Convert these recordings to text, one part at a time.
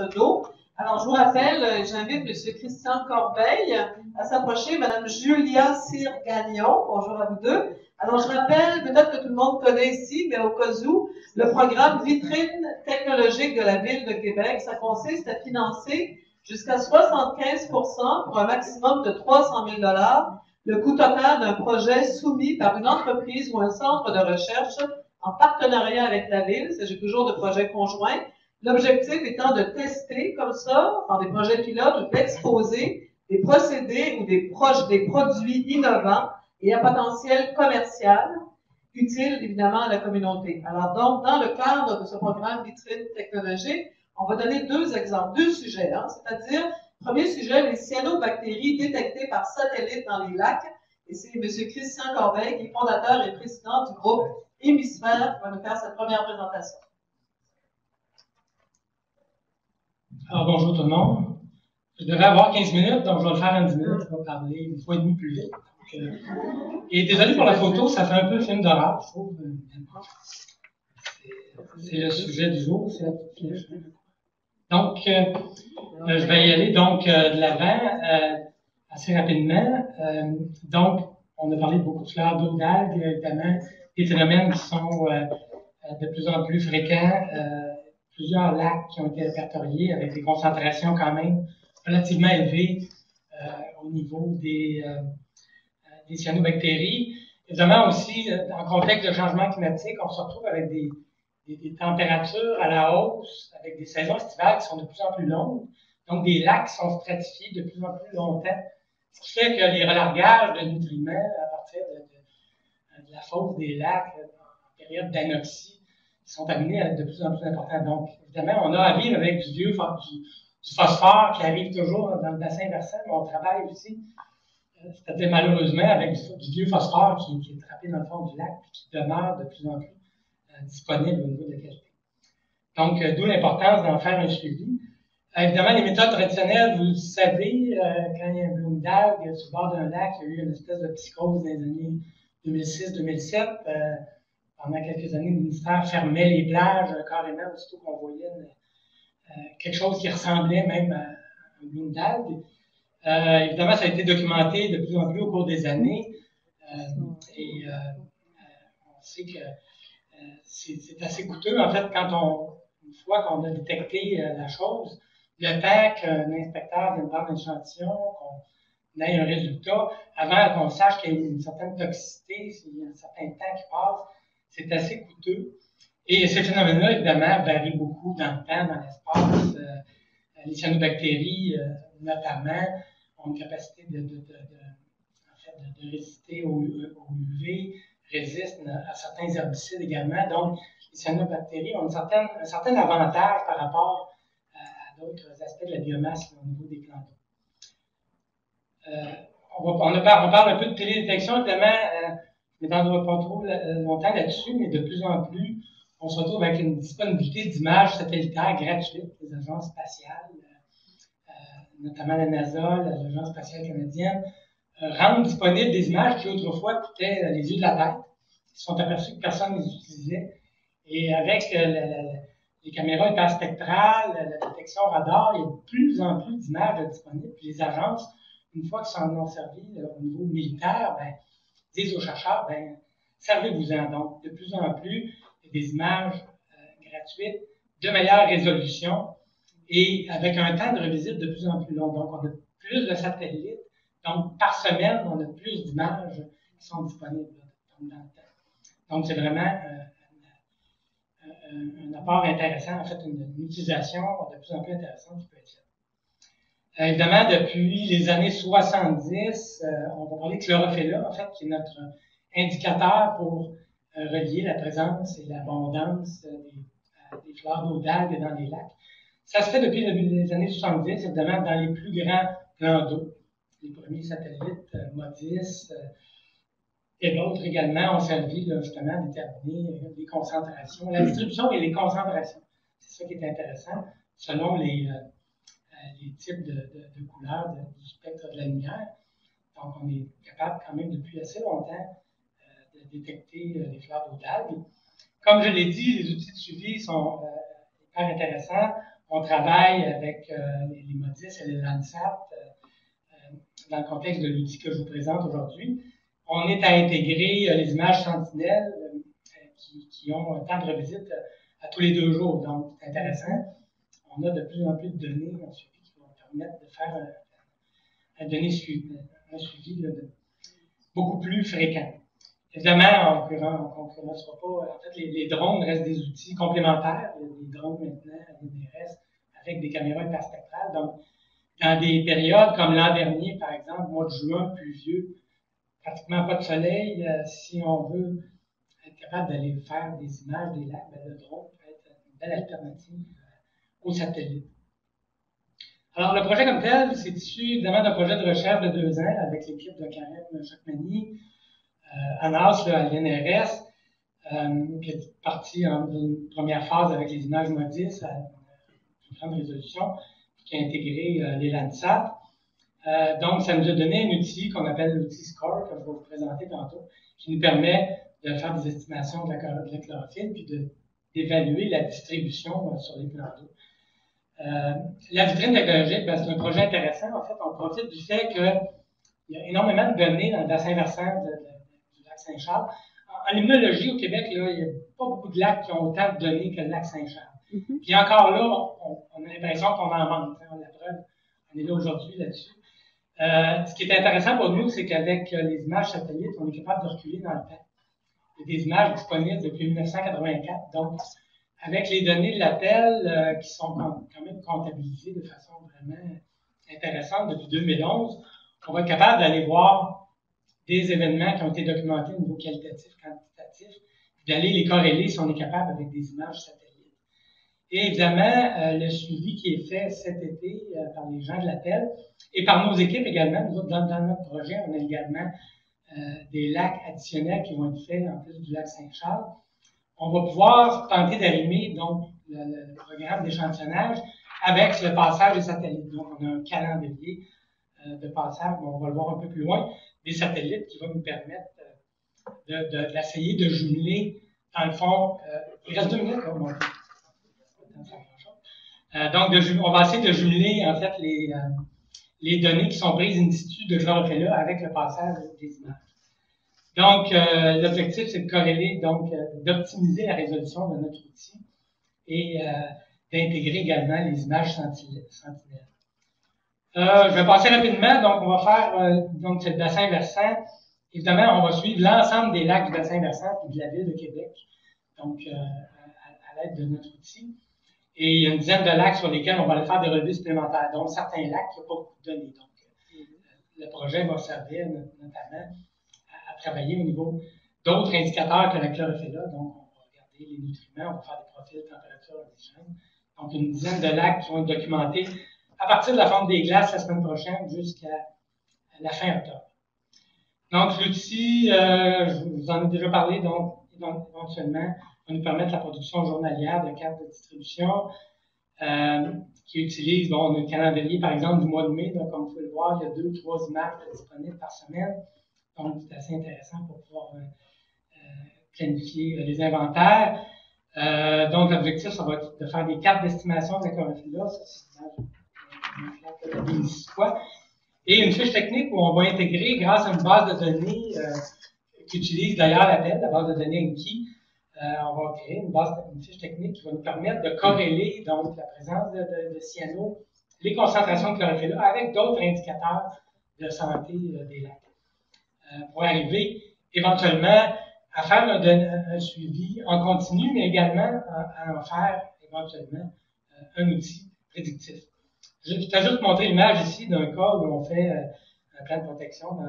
d'eau. Alors, je vous rappelle, j'invite M. Christian Corbeil à s'approcher, Mme Julia Cyr-Gagnon. Bonjour à vous deux. Alors, je rappelle, peut-être que tout le monde connaît ici, mais au cas où, le programme Vitrine technologique de la Ville de Québec, ça consiste à financer jusqu'à 75 pour un maximum de 300 000 le coût total d'un projet soumis par une entreprise ou un centre de recherche en partenariat avec la Ville. Il s'agit toujours de projets conjoints. L'objectif étant de tester comme ça, par des projets pilotes, ou d'exposer des procédés ou des produits innovants et à potentiel commercial, utiles évidemment à la communauté. Alors donc, dans le cadre de ce programme Vitrine technologique, on va donner deux exemples, deux sujets, c'est-à-dire, premier sujet, les cyanobactéries détectées par satellite dans les lacs. Et c'est M. Christian Corbeil, qui est fondateur et président du groupe Hémisphère, qui va nous faire cette première présentation. Alors, bonjour tout le monde. Je devrais avoir 15 minutes, donc je vais le faire en 10 minutes. Je vais parler une fois et demie plus vite. Et désolé pour la photo, ça fait un peu film d'horreur, je trouve. C'est le sujet du jour, c'est la petite flèche. Donc, je vais y aller donc de l'avant assez rapidement. Donc, on a parlé de beaucoup de fleurs d'eau d'algues, évidemment, des phénomènes qui sont de plus en plus fréquents. Plusieurs lacs qui ont été répertoriés avec des concentrations quand même relativement élevées au niveau des cyanobactéries. Évidemment aussi, en contexte de changement climatique, on se retrouve avec des températures à la hausse, avec des saisons estivales qui sont de plus en plus longues. Donc, des lacs qui sont stratifiés de plus en plus longtemps, ce qui fait que les relargages de nutriments à partir de la fosse des lacs en période d'anoxie sont amenés à être de plus en plus importants. Donc, évidemment, on a à vivre avec du phosphore qui arrive toujours dans le bassin versant, mais on travaille aussi, c'est-à-dire malheureusement, avec du vieux phosphore qui est trappé dans le fond du lac et qui demeure de plus en plus disponible au niveau de la qualité. Donc, d'où l'importance d'en faire un suivi. Évidemment, les méthodes traditionnelles, vous le savez, quand il y a un bloom d'algues sur le bord d'un lac, il y a eu une espèce de psychose dans les années 2006-2007. Pendant quelques années, le ministère fermait les plages carrément, aussitôt qu'on voyait quelque chose qui ressemblait même à un bloom d'algues. Évidemment, ça a été documenté de plus en plus au cours des années. On sait que c'est assez coûteux, en fait, une fois qu'on a détecté la chose, le temps qu'un inspecteur vienne prendre un échantillon, qu'on ait un résultat, avant qu'on sache qu'il y a une certaine toxicité, s'il y a un certain temps qui passe, c'est assez coûteux. Et ces phénomènes-là, évidemment, varient beaucoup dans le temps, dans l'espace. Les cyanobactéries, notamment, ont une capacité de résister au UV, résistent à certains herbicides également. Donc, les cyanobactéries ont un certain avantage par rapport à d'autres aspects de la biomasse au niveau des plants d'eau. On parle un peu de télédétection, évidemment, je ne m'étendrai pas trop longtemps là-dessus, mais de plus en plus, on se retrouve avec une disponibilité d'images satellitaires gratuites des agences spatiales, notamment la NASA, l'Agence spatiale canadienne, rendent disponibles des images qui autrefois coûtaient les yeux de la tête. Ils se sont aperçus que personne ne les utilisait. Et avec les caméras hyperspectrales, la détection radar, il y a de plus en plus d'images disponibles. Puis les agences, une fois qu'ils s'en ont servi au niveau militaire, disent aux chercheurs, servez-vous-en. Donc, de plus en plus, il y a des images gratuites, de meilleure résolution et avec un temps de revisite de plus en plus long. Donc, on a plus de satellites. Donc, par semaine, on a plus d'images qui sont disponibles dans le temps. Donc, c'est vraiment un apport intéressant, en fait, une utilisation de plus en plus intéressante qui peut être faite. Évidemment, depuis les années 70, on va parler de chlorophylla, en fait, qui est notre indicateur pour relier la présence et l'abondance des fleurs d'eau d'algues dans les lacs. Ça se fait depuis les années 70, évidemment, dans les plus grands plans d'eau. Les premiers satellites, MODIS, et d'autres également ont servi justement à déterminer les concentrations, la distribution et les concentrations. C'est ça qui est intéressant, selon les types de couleurs du spectre de la lumière. Donc, on est capable quand même depuis assez longtemps de détecter les fleurs d'eau d'algues. Comme je l'ai dit, les outils de suivi sont hyper intéressants. On travaille avec les MODIS et les Landsat dans le contexte de l'outil que je vous présente aujourd'hui. On est à intégrer les images Sentinelle qui ont un temps de revisite à tous les 2 jours. Donc, c'est intéressant. On a de plus en plus de données en suivi qui vont permettre de faire un suivi beaucoup plus fréquent. Évidemment, on ne concurrencera pas. En fait, les drones restent des outils complémentaires. Il y a des drones maintenant, avec des caméras hyperspectrales. Donc, dans des périodes comme l'an dernier, par exemple, mois de juin, pluvieux, pratiquement pas de soleil, si on veut être capable d'aller faire des images des lacs, le drone peut être une belle alternative au satellite. Alors, le projet comme tel, c'est issu évidemment d'un projet de recherche de 2 ans avec l'équipe de Karim Chokmani, ANAS, à l'INRS, qui est partie en une première phase avec les images MODIS à une grande résolution, qui a intégré les Landsat. Donc, ça nous a donné un outil qu'on appelle l'outil SCORE, que je vais vous présenter tantôt, qui nous permet de faire des estimations de la chlorophylle, puis d'évaluer la distribution sur les plans d'eau. La vitrine technologique, c'est un projet intéressant. En fait, on profite du fait qu'il y a énormément de données dans le bassin versant du lac Saint-Charles. En limnologie, au Québec, là, il n'y a pas beaucoup de lacs qui ont autant de données que le lac Saint-Charles. Puis encore là, on a l'impression qu'on en manque. La preuve, on est là aujourd'hui là-dessus. Ce qui est intéressant pour nous, c'est qu'avec les images satellites, on est capable de reculer dans le temps. Il y a des images disponibles depuis 1984. Donc, avec les données de l'appel qui sont quand même comptabilisées de façon vraiment intéressante depuis 2011, on va être capable d'aller voir des événements qui ont été documentés au niveau qualitatif, quantitatif, puis d'aller les corréler si on est capable avec des images satellites. Et évidemment, le suivi qui est fait cet été par les gens de l'appel et par nos équipes également. Nous autres, dans notre projet, on a également des lacs additionnels qui vont être faits en plus du lac Saint-Charles. On va pouvoir tenter d'allumer donc le programme d'échantillonnage avec le passage des satellites. Donc, on a un calendrier de passage, on va le voir un peu plus loin, des satellites qui vont nous permettre d'essayer de jumeler, dans le fond, il reste 2 minutes, là, bon. Donc, on va essayer de jumeler, en fait, les données qui sont prises in situ de chlorophylle avec le passage des images. Donc, l'objectif, c'est de corréler, donc, d'optimiser la résolution de notre outil et d'intégrer également les images sentinelles. Je vais passer rapidement, donc, on va faire, donc, c'est le bassin versant. Évidemment, on va suivre l'ensemble des lacs du bassin versant et de la ville de Québec, donc, à l'aide de notre outil. Et il y a une dizaine de lacs sur lesquels on va aller faire des relevés supplémentaires. Donc, certains lacs, il n'y a pas beaucoup de données. Donc, le projet va servir notamment à travailler au niveau d'autres indicateurs que la chlorophylle. Donc, on va regarder les nutriments, on va faire des profils température, oxygène. Donc, une dizaine de lacs qui vont être documentés à partir de la fonte des glaces la semaine prochaine jusqu'à la fin octobre. Donc, l'outil, je vous en ai déjà parlé, donc, éventuellement, va nous permettre la production journalière de cartes de distribution qui utilise, bon, on a le calendrier, par exemple, du mois de mai. Donc, comme vous pouvez le voir, il y a 2 ou 3 images disponibles par semaine. Donc, c'est assez intéressant pour pouvoir planifier les inventaires. Donc, l'objectif, ça va être de faire des cartes d'estimation de la chlorophylle. Ça, c'est une image et une fiche technique où on va intégrer, grâce à une base de données qui utilise d'ailleurs la base de données Enki, on va créer une fiche technique qui va nous permettre de corréler donc la présence de cyano, les concentrations de chlorophylle avec d'autres indicateurs de santé des lacs. Pour arriver éventuellement à faire un suivi en continu, mais également à en faire éventuellement un outil prédictif. Je t'ai juste montré l'image ici d'un cas où on fait un plan de protection dans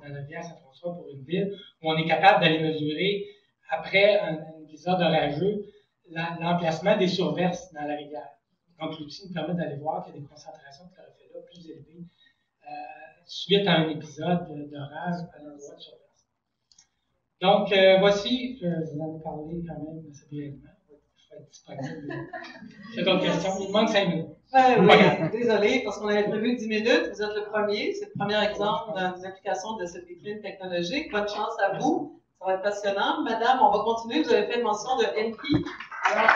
la rivière Saint-François pour une ville, où on est capable d'aller mesurer, après un épisode orageux, l'emplacement des surverses dans la rivière. Donc, l'outil nous permet d'aller voir qu'il y a des concentrations de chlorophylle plus élevées suite à un épisode d'orage à l'endroit de surverse. Donc, voici, je vous en ai parlé quand même assez brièvement. Je vais être disponible. J'ai d'autres questions. Il manque 5 minutes. Oui, désolé, parce qu'on avait prévu 10 minutes. Vous êtes le premier. C'est le premier exemple des applications de cette vitrine technologique. Bonne chance à vous. Ça va être passionnant. Madame, on va continuer. Vous avez fait mention de Enki. Alors,